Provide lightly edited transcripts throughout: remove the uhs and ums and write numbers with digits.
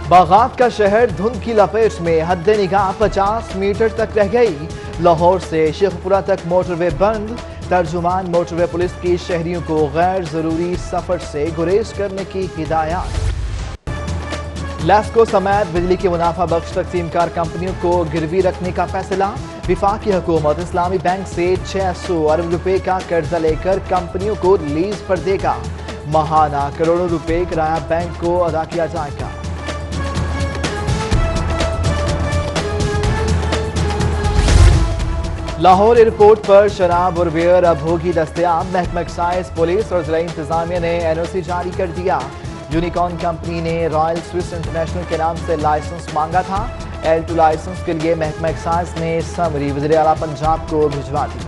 बागात का शहर धुंध की लपेट में, हद निगाह 50 मीटर तक रह गई। लाहौर से शेखपुरा तक मोटरवे बंद। तर्जुमान मोटरवे पुलिस की शहरियों को गैर जरूरी सफर से गुरेज करने की हिदायत। लैस्को समेत बिजली की मुनाफा बख्श तकसीमकार कंपनियों को गिरवी रखने का फैसला। विफाकी हुकूमत इस्लामी बैंक से 600 अरब रुपए का कर्जा लेकर कंपनियों को लीज पर देगा। माहाना करोड़ों रुपए किराया बैंक को अदा किया जाएगा। लाहौर एयरपोर्ट पर शराब और बियर अब होगी दस्तयाब। महकमा एक्साइज पुलिस और जिला इंतजामिया ने NOC जारी कर दिया। यूनिकॉर्न कंपनी ने रॉयल स्विस इंटरनेशनल के नाम से लाइसेंस मांगा था। L2 लाइसेंस के लिए महकमा एक्साइज ने समरी वज़ीर आला पंजाब को भिजवा दी।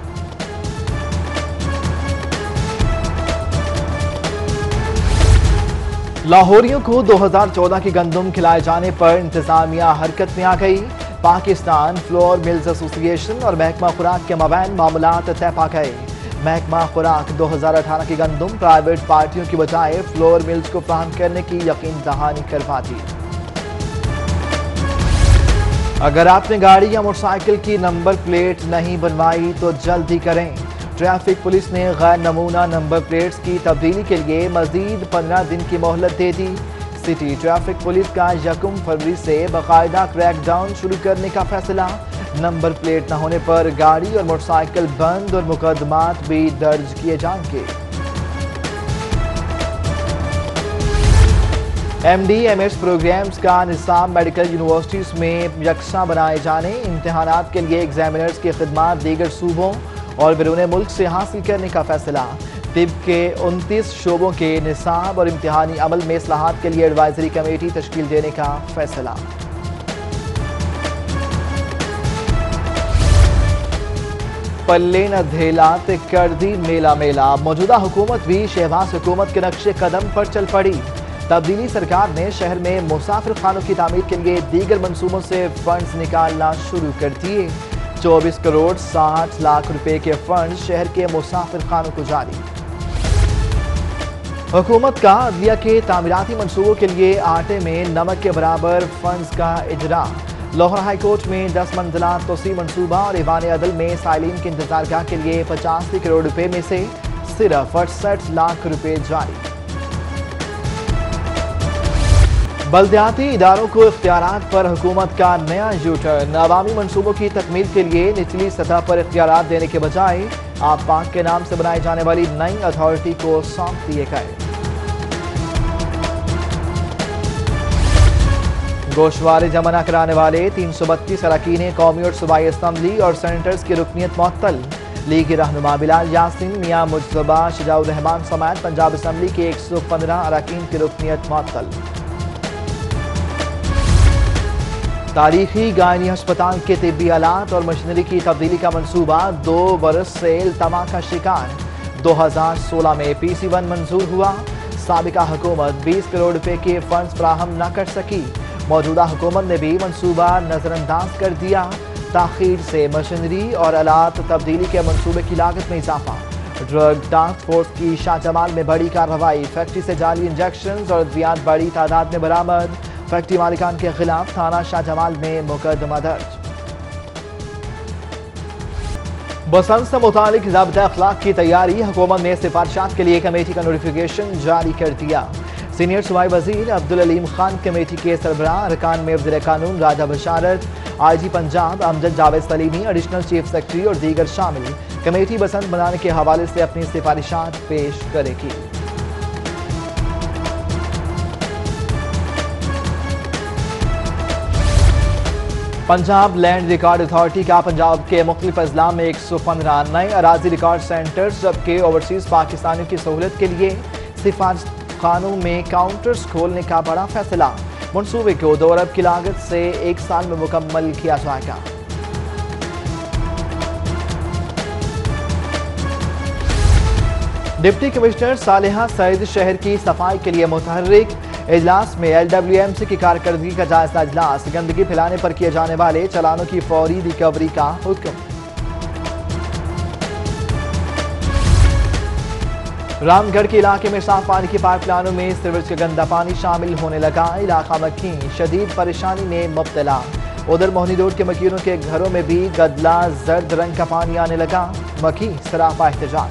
लाहौरियों को 2014 की गंदम खिलाए जाने पर इंतजामिया हरकत में आ गई। पाकिस्तान फ्लोर मिल्स एसोसिएशन और महकमा खुराक के मबैन मामलात तय पा गए। महकमा खुराक 2018 की गंदम प्राइवेट पार्टियों की बजाय फ्लोर मिल्स को फराहम करने की यकीन दहानी करवा दी। अगर आपने गाड़ी या मोटरसाइकिल की नंबर प्लेट नहीं बनवाई तो जल्दी करें। ट्रैफिक पुलिस ने गैर नमूना नंबर प्लेट्स की तब्दीली के लिए मजीद 15 दिन की मोहलत दे दी। सिटी ट्रैफिक पुलिस का 1 फरवरी से बाकायदा क्रैकडाउन शुरू करने का फैसला। नंबर प्लेट न होने पर गाड़ी और मोटरसाइकिल बंद और मुकदमात भी दर्ज किए जाएंगे। MD MS प्रोग्राम्स का निसाब मेडिकल यूनिवर्सिटीज में यकसा बनाए जाने, इम्तिहानात के लिए एग्जामिनर्स की खिदमात दीगर सूबों और बैरून मुल्क से हासिल करने का फैसला। तिब के 29 शोबों के निसाब और इम्तिहानी अमल में इस्लाहात के लिए एडवाइजरी कमेटी तश्कील देने का फैसला। पल्ले न धेलात कर दी मेला मेला। मौजूदा हुकूमत भी शहबाज हुकूमत के नक्शे कदम पर चल पड़ी। तब्दीली सरकार ने शहर में मुसाफिर खानों की तामीर के लिए दीगर मंसूबों से फंड्स निकालना शुरू कर दिए। 24 करोड़ 60 लाख रुपए के फंड शहर के मुसाफिर खानों को जारी। हुकूमत का अदलिया के तामीराती मंसूबों के लिए आटे में नमक के बराबर फंड्स का इजरा। लाहौर हाई कोर्ट में 10 मंजिला तोसी मंसूबा और ईवान अदल में साइलिन की इंतजारगाह के लिए 85 करोड़ रुपए में से सिर्फ 68 लाख रुपए जारी। बल्दियाती इदारों को इख्तियारात पर हुकूमत का नया यूटर्न। अवामी मंसूबों की तकमील के लिए निचली सतह पर इख्तियारात देने के बजाय आप पाक के नाम से बनाई जाने वाली नई अथॉरिटी को सौंप दिए गए। गोशवारे जमा न कराने वाले 332 अरकान कौमी और सूबाई असम्बली और सेनेटर्स की रुकनीत मुअत्तल। लीग रहनुमा बिलाल यासिन, मियां मुजतबा, शजाउर रहमान समेत पंजाब असम्बली के 115 अरकान की रुकनीत मुअत्तल। तारीखी गायनी अस्पताल के तिब्बी आलात और मशीनरी की तब्दीली का मंसूबा 2 बरस से इल्तमा का शिकार। 2016 में PC1 मंजूर हुआ। साबिका हुकूमत 20 करोड़ रुपए के फंड्स फराहम न कर सकी। मौजूदा हुकूमत ने भी मंसूबा नजरअंदाज कर दिया। ताखीर से मशीनरी और आलात तब्दीली के मंसूबे की लागत में इजाफा। ड्रग टास्क फोर्स की शाहजमाल में बड़ी कार्रवाई। फैक्ट्री से जाली इंजेक्शन और अद्वियात बड़ी तादाद में बरामद। फैक्ट्री मालिकान के खिलाफ थाना शाहजमाल में मुकदमा दर्ज। बसंत से मुतालिक ज़ाब्ता अखलाक की तैयारी। हुकूमत ने सिफारिशात के लिए कमेटी का नोटिफिकेशन जारी कर दिया। सीनियर सूबाई वजीर अब्दुल अलीम खान कमेटी के सरबराह अरकान में वज़ीर कानून राजा बशारत, IG Punjab Amjad Javed Salimi, additional chief secretary और दीगर शामिल। कमेटी बसंत मनाने के हवाले से अपनी सिफारिशात पेश करेगी। पंजाब लैंड रिकॉर्ड अथॉरिटी का पंजाब के मुख्तलिफ अजला में 115 नए अराजी रिकॉर्ड सेंटर्स, जबकि ओवरसीज पाकिस्तानियों की सहूलत के लिए सिफारिश खानों में काउंटर्स खोलने का बड़ा फैसला। मंसूबे को 2 अरब की लागत से 1 साल में मुकम्मल किया जाएगा। डिप्टी कमिश्नर सालेहा सईद शहर की सफाई के लिए मुतहर्रिक। इजलास में LWMC की कारकर्दगी का जायजा इजलास। गंदगी फैलाने पर किए जाने वाले चालानों की फौरी रिकवरी का हुक्म। रामगढ़ के इलाके में साफ पानी की पाइपलाइनों में सीवरेज का गंदा पानी शामिल होने लगा। इलाका मक्खी शदीद परेशानी में मुब्तला। उधर मोहनी रोड के मकीनों के घरों में भी गदला जर्द रंग का पानी आने लगा। मक्खी सरापा एहतजाज।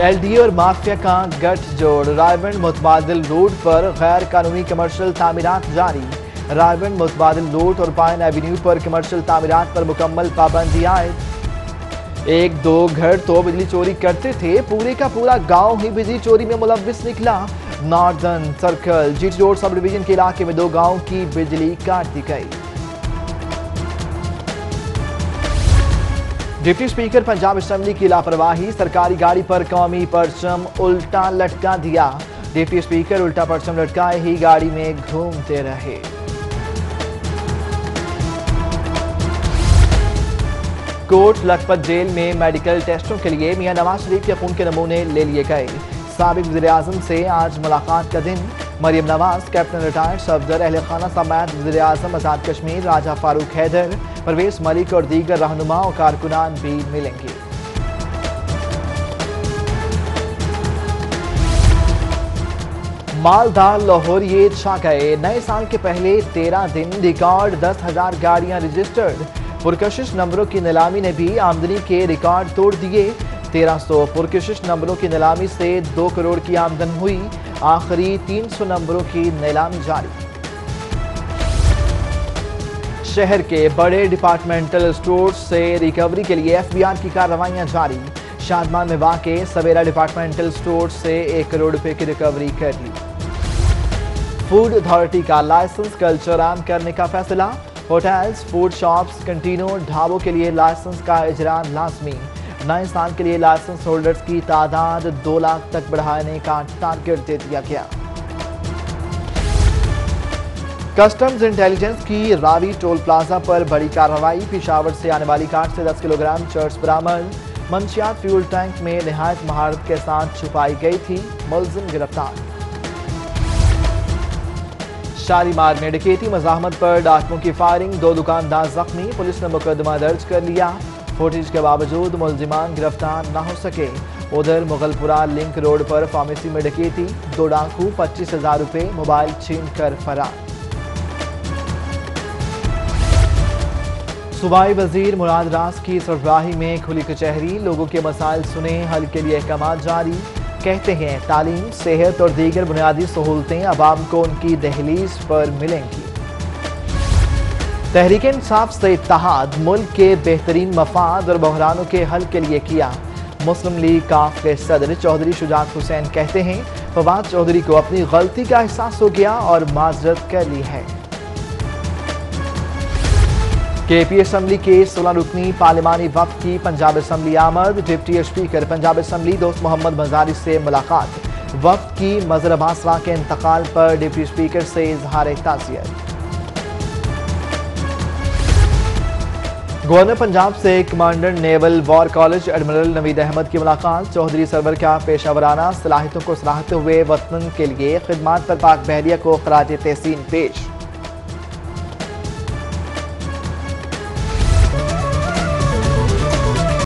एलडीए और माफिया का गठजोड़। रायबंद मुतबादिल रोड पर गैर कानूनी कमर्शियल तामीरात जारी। रायबंद मुतबादिल रोड और पाइन एवेन्यू पर कमर्शियल तामीरात पर मुकम्मल पाबंदी आयद। एक दो घर तो बिजली चोरी करते थे, पूरे का पूरा गांव ही बिजली चोरी में मुलव्विस निकला। Northern circle GT road sub division के इलाके में 2 गांवों की बिजली काट दी गई। डिप्टी स्पीकर पंजाब असेंबली की लापरवाही। सरकारी गाड़ी पर कौमी परचम उल्टा लटका दिया। डिप्टी स्पीकर उल्टा परचम लटकाए ही गाड़ी में घूमते रहे। कोट लखपत जेल में मेडिकल टेस्टों के लिए मियां नवाज शरीफ के खून के नमूने ले लिए गए। साबिक वज़ीर-ए-आज़म से आज मुलाकात का दिन। मरियम नवाज, कैप्टन रिटायर्ड सफदर अहल खाना समेत वज़ीर-ए-आज़म आज़ाद कश्मीर राजा फारूक हैदर, परवेज मलिक और दीगर रहनुमा और कारकुनान भी मिलेंगे। मालदार लाहौरिये छा गए। नए साल के पहले 13 दिन रिकॉर्ड 10,000 गाड़ियां रजिस्टर्ड। पुरकशिश नंबरों की नीलामी ने भी आमदनी के रिकॉर्ड तोड़ दिए। 1300 पुरकशिश नंबरों की नीलामी से 2 करोड़ की आमदन हुई। आखिरी 300 नंबरों की नीलामी जारी। शहर के बड़े डिपार्टमेंटल स्टोर से रिकवरी के लिए एफबीआर की कार्रवाइयां जारी। शादमान में वाक़े सवेरा डिपार्टमेंटल स्टोर से 1 करोड़ रुपए की रिकवरी कर ली। फूड अथॉरिटी का लाइसेंस कल चलान करने का फैसला। होटल्स, फूड शॉप्स, कैंटीनों, ढाबों के लिए लाइसेंस का इजरा लाजमी। नए साल के लिए लाइसेंस होल्डर्स की तादाद 2 लाख तक बढ़ाने का टारगेट दे दिया गया। कस्टम्स इंटेलिजेंस की रावी टोल प्लाजा पर बड़ी कार्रवाई। पेशावर से आने वाली कार से 10 किलोग्राम चर्च बरामद। मंशियात फ्यूल टैंक में निहायत महारत के साथ छुपाई गई थी। मुलजिम गिरफ्तार। शालीमार में डकैती मज़ाहमत पर डाकुओं की फायरिंग। 2 दुकानदार जख्मी। पुलिस ने मुकदमा दर्ज कर लिया। फुटेज के बावजूद मुलजिमान गिरफ्तार न हो सके। उधर मुगलपुरा लिंक रोड पर फार्मेसी में डकैती। 2 डाकू 25,000 रुपए मोबाइल छीन कर फरार। सूबाई वजीर मुराद रास की सरबराही में खुली कचहरी। लोगों के मसाइल सुने, हल के लिए अहकाम जारी। कहते हैं तालीम, सेहत और दीगर बुनियादी सहूलतें अवाम को उनकी दहलीज पर मिलेंगी। तहरीक इंसाफ से इत्तेहाद मुल्क के बेहतरीन मफाद और बहरानों के हल के लिए किया। मुस्लिम लीग काफ के सदर चौधरी शुजात हुसैन कहते हैं फवाद चौधरी को अपनी गलती का एहसास हो गया और माजरत कर ली है। केपी असम्बली के 16 रुकनी पार्लिमानी वफ्द की पंजाब असम्बली आमद। डिप्टी स्पीकर पंजाब असम्बली दोस्त मोहम्मद मजारी से मुलाकात। वफ्द की मजहर बासरा के इंतकाल पर डिप्टी स्पीकर से इजहार ताज़ियत। गवर्नर पंजाब से commander naval war college admiral Naveed Ahmed की मुलाकात। चौधरी सरवर का पेशावराना सलाहियतों को सराहते हुए वतन के लिए खिदमत पर पाक बहरिया को खराज तहसीन पेश।